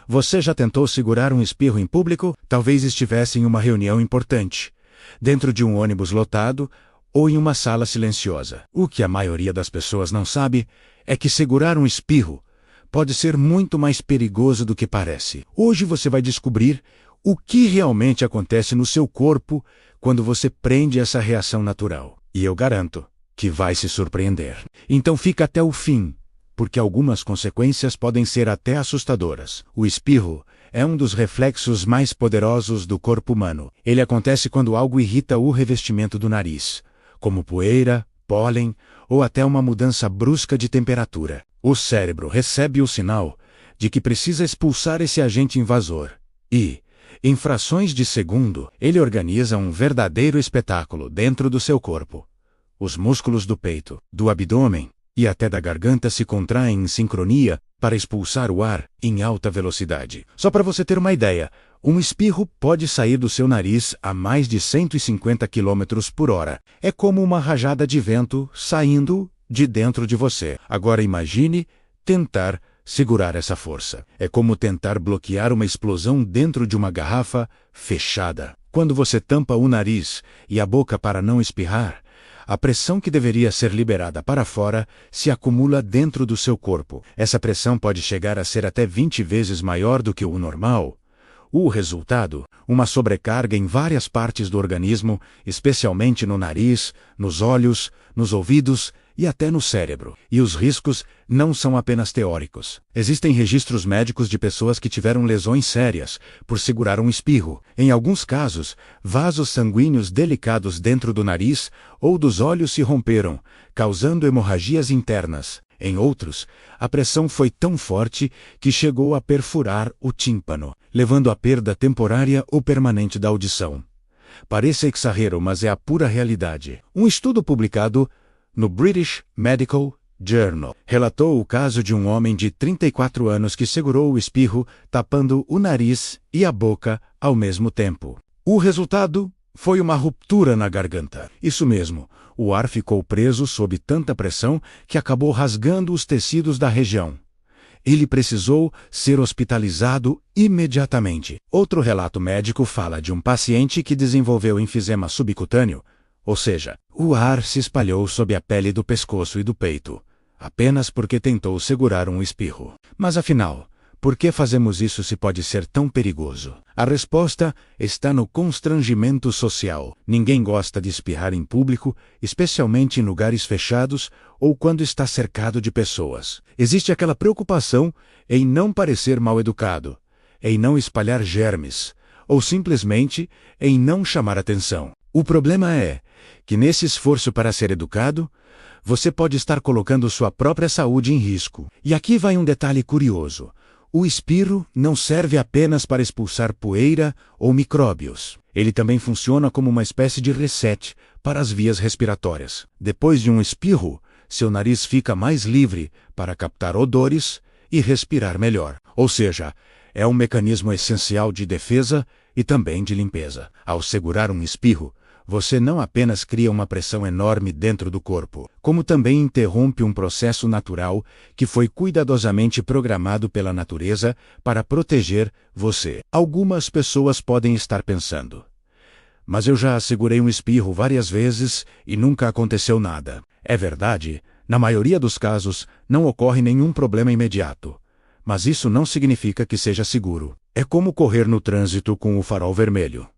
Você já tentou segurar um espirro em público? Talvez estivesse em uma reunião importante, dentro de um ônibus lotado ou em uma sala silenciosa. O que a maioria das pessoas não sabe é que segurar um espirro pode ser muito mais perigoso do que parece. Hoje você vai descobrir o que realmente acontece no seu corpo quando você prende essa reação natural. E eu garanto que vai se surpreender. Então fica até o fim, porque algumas consequências podem ser até assustadoras. O espirro é um dos reflexos mais poderosos do corpo humano. Ele acontece quando algo irrita o revestimento do nariz, como poeira, pólen ou até uma mudança brusca de temperatura. O cérebro recebe o sinal de que precisa expulsar esse agente invasor e, em frações de segundo, ele organiza um verdadeiro espetáculo dentro do seu corpo. Os músculos do peito, do abdômen e até da garganta se contraem em sincronia para expulsar o ar em alta velocidade. Só para você ter uma ideia, um espirro pode sair do seu nariz a mais de 150 km por hora. É como uma rajada de vento saindo de dentro de você. Agora imagine tentar segurar essa força. É como tentar bloquear uma explosão dentro de uma garrafa fechada. Quando você tampa o nariz e a boca para não espirrar, a pressão que deveria ser liberada para fora se acumula dentro do seu corpo. Essa pressão pode chegar a ser até 20 vezes maior do que o normal. O resultado, uma sobrecarga em várias partes do organismo, especialmente no nariz, nos olhos, nos ouvidos e até no cérebro. E os riscos não são apenas teóricos. Existem registros médicos de pessoas que tiveram lesões sérias por segurar um espirro. Em alguns casos, vasos sanguíneos delicados dentro do nariz ou dos olhos se romperam, causando hemorragias internas. Em outros, a pressão foi tão forte que chegou a perfurar o tímpano, levando à perda temporária ou permanente da audição. Parece exagero, mas é a pura realidade. Um estudo publicado no British Medical Journal relatou o caso de um homem de 34 anos que segurou o espirro, tapando o nariz e a boca ao mesmo tempo. O resultado foi uma ruptura na garganta. Isso mesmo, o ar ficou preso sob tanta pressão que acabou rasgando os tecidos da região. Ele precisou ser hospitalizado imediatamente. Outro relato médico fala de um paciente que desenvolveu enfisema subcutâneo, ou seja, o ar se espalhou sob a pele do pescoço e do peito, apenas porque tentou segurar um espirro. Mas afinal, por que fazemos isso se pode ser tão perigoso? A resposta está no constrangimento social. Ninguém gosta de espirrar em público, especialmente em lugares fechados ou quando está cercado de pessoas. Existe aquela preocupação em não parecer mal educado, em não espalhar germes, ou simplesmente em não chamar atenção. O problema é que nesse esforço para ser educado, você pode estar colocando sua própria saúde em risco. E aqui vai um detalhe curioso. O espirro não serve apenas para expulsar poeira ou micróbios. Ele também funciona como uma espécie de reset para as vias respiratórias. Depois de um espirro, seu nariz fica mais livre para captar odores e respirar melhor. Ou seja, é um mecanismo essencial de defesa e também de limpeza. Ao segurar um espirro, você não apenas cria uma pressão enorme dentro do corpo, como também interrompe um processo natural que foi cuidadosamente programado pela natureza para proteger você. Algumas pessoas podem estar pensando: mas eu já segurei um espirro várias vezes e nunca aconteceu nada. É verdade, na maioria dos casos não ocorre nenhum problema imediato. Mas isso não significa que seja seguro. É como correr no trânsito com o farol vermelho.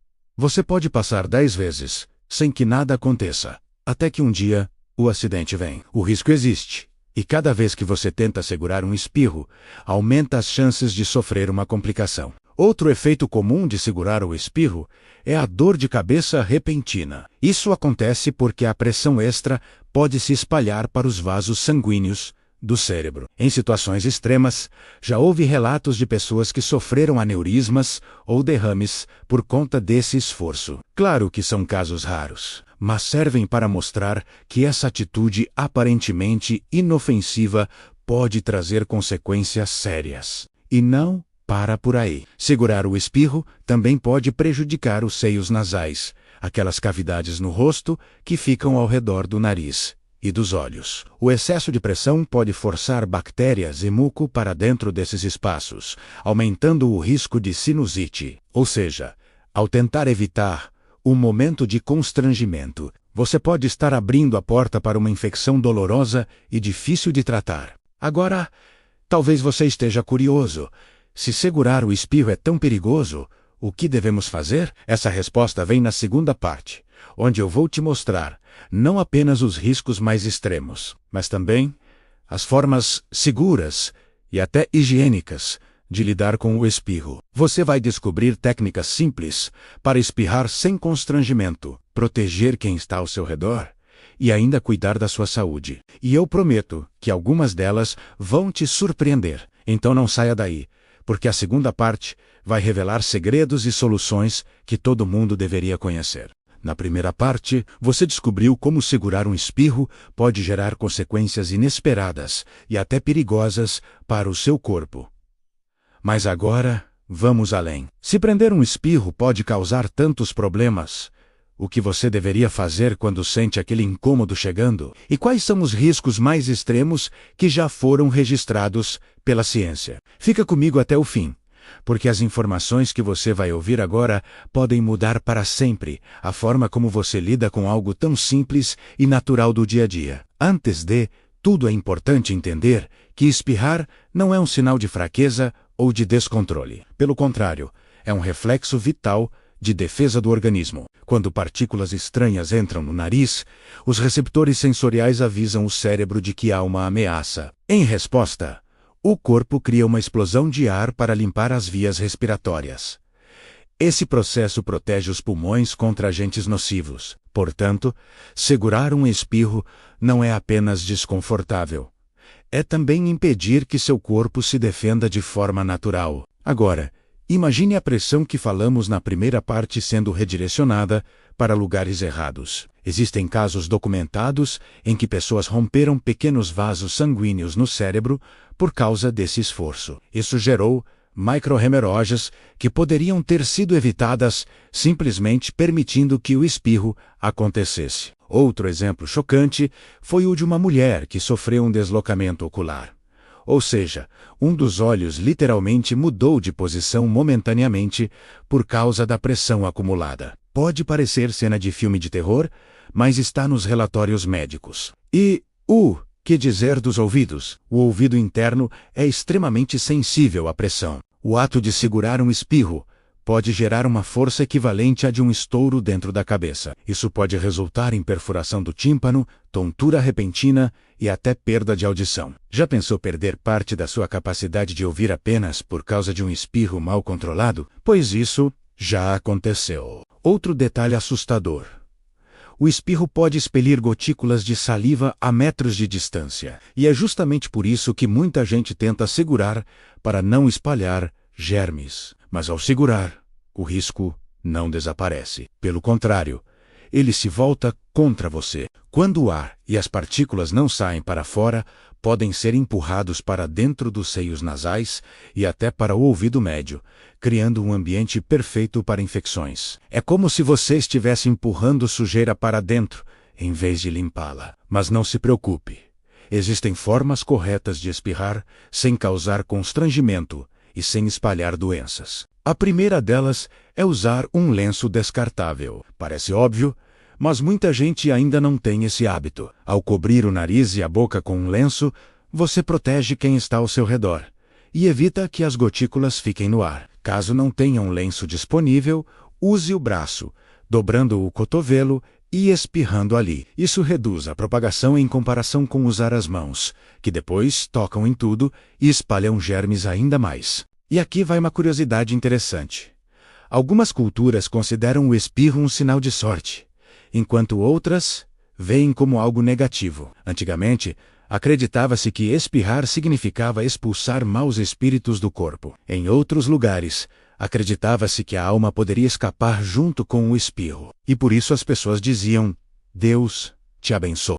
Você pode passar 10 vezes, sem que nada aconteça, até que um dia, o acidente vem. O risco existe, e cada vez que você tenta segurar um espirro, aumenta as chances de sofrer uma complicação. Outro efeito comum de segurar o espirro é a dor de cabeça repentina. Isso acontece porque a pressão extra pode se espalhar para os vasos sanguíneos do cérebro. Em situações extremas, já houve relatos de pessoas que sofreram aneurismas ou derrames por conta desse esforço. Claro que são casos raros, mas servem para mostrar que essa atitude aparentemente inofensiva pode trazer consequências sérias. E não para por aí. Segurar o espirro também pode prejudicar os seios nasais, aquelas cavidades no rosto que ficam ao redor do nariz e dos olhos. O excesso de pressão pode forçar bactérias e muco para dentro desses espaços, aumentando o risco de sinusite. Ou seja, ao tentar evitar um momento de constrangimento, você pode estar abrindo a porta para uma infecção dolorosa e difícil de tratar. Agora, talvez você esteja curioso. Se segurar o espirro é tão perigoso, o que devemos fazer? Essa resposta vem na segunda parte, onde eu vou te mostrar não apenas os riscos mais extremos, mas também as formas seguras e até higiênicas de lidar com o espirro. Você vai descobrir técnicas simples para espirrar sem constrangimento, proteger quem está ao seu redor e ainda cuidar da sua saúde. E eu prometo que algumas delas vão te surpreender. Então não saia daí, porque a segunda parte vai revelar segredos e soluções que todo mundo deveria conhecer. Na primeira parte, você descobriu como segurar um espirro pode gerar consequências inesperadas e até perigosas para o seu corpo. Mas agora, vamos além. Se prender um espirro pode causar tantos problemas, o que você deveria fazer quando sente aquele incômodo chegando? E quais são os riscos mais extremos que já foram registrados pela ciência? Fica comigo até o fim, porque as informações que você vai ouvir agora podem mudar para sempre a forma como você lida com algo tão simples e natural do dia a dia. Antes de tudo, é importante entender que espirrar não é um sinal de fraqueza ou de descontrole. Pelo contrário, é um reflexo vital de defesa do organismo. Quando partículas estranhas entram no nariz, os receptores sensoriais avisam o cérebro de que há uma ameaça. Em resposta, o corpo cria uma explosão de ar para limpar as vias respiratórias. Esse processo protege os pulmões contra agentes nocivos. Portanto, segurar um espirro não é apenas desconfortável. É também impedir que seu corpo se defenda de forma natural. Agora, imagine a pressão que falamos na primeira parte sendo redirecionada para lugares errados. Existem casos documentados em que pessoas romperam pequenos vasos sanguíneos no cérebro por causa desse esforço. Isso gerou microhemorragias que poderiam ter sido evitadas simplesmente permitindo que o espirro acontecesse. Outro exemplo chocante foi o de uma mulher que sofreu um deslocamento ocular. Ou seja, um dos olhos literalmente mudou de posição momentaneamente por causa da pressão acumulada. Pode parecer cena de filme de terror, mas está nos relatórios médicos. E que dizer dos ouvidos? O ouvido interno é extremamente sensível à pressão. O ato de segurar um espirro pode gerar uma força equivalente à de um estouro dentro da cabeça. Isso pode resultar em perfuração do tímpano, tontura repentina e até perda de audição. Já pensou perder parte da sua capacidade de ouvir apenas por causa de um espirro mal controlado? Pois isso já aconteceu. Outro detalhe assustador: o espirro pode expelir gotículas de saliva a metros de distância. E é justamente por isso que muita gente tenta segurar para não espalhar germes. Mas ao segurar, o risco não desaparece. Pelo contrário, ele se volta contra você. Quando o ar e as partículas não saem para fora, podem ser empurrados para dentro dos seios nasais e até para o ouvido médio, criando um ambiente perfeito para infecções. É como se você estivesse empurrando sujeira para dentro, em vez de limpá-la. Mas não se preocupe. Existem formas corretas de espirrar sem causar constrangimento e sem espalhar doenças. A primeira delas é usar um lenço descartável. Parece óbvio, mas muita gente ainda não tem esse hábito. Ao cobrir o nariz e a boca com um lenço, você protege quem está ao seu redor e evita que as gotículas fiquem no ar. Caso não tenha um lenço disponível, use o braço, dobrando o cotovelo e espirrando ali. Isso reduz a propagação em comparação com usar as mãos, que depois tocam em tudo e espalham germes ainda mais. E aqui vai uma curiosidade interessante. Algumas culturas consideram o espirro um sinal de sorte, enquanto outras veem como algo negativo. Antigamente, acreditava-se que espirrar significava expulsar maus espíritos do corpo. Em outros lugares, acreditava-se que a alma poderia escapar junto com o espirro. E por isso as pessoas diziam: Deus te abençoe.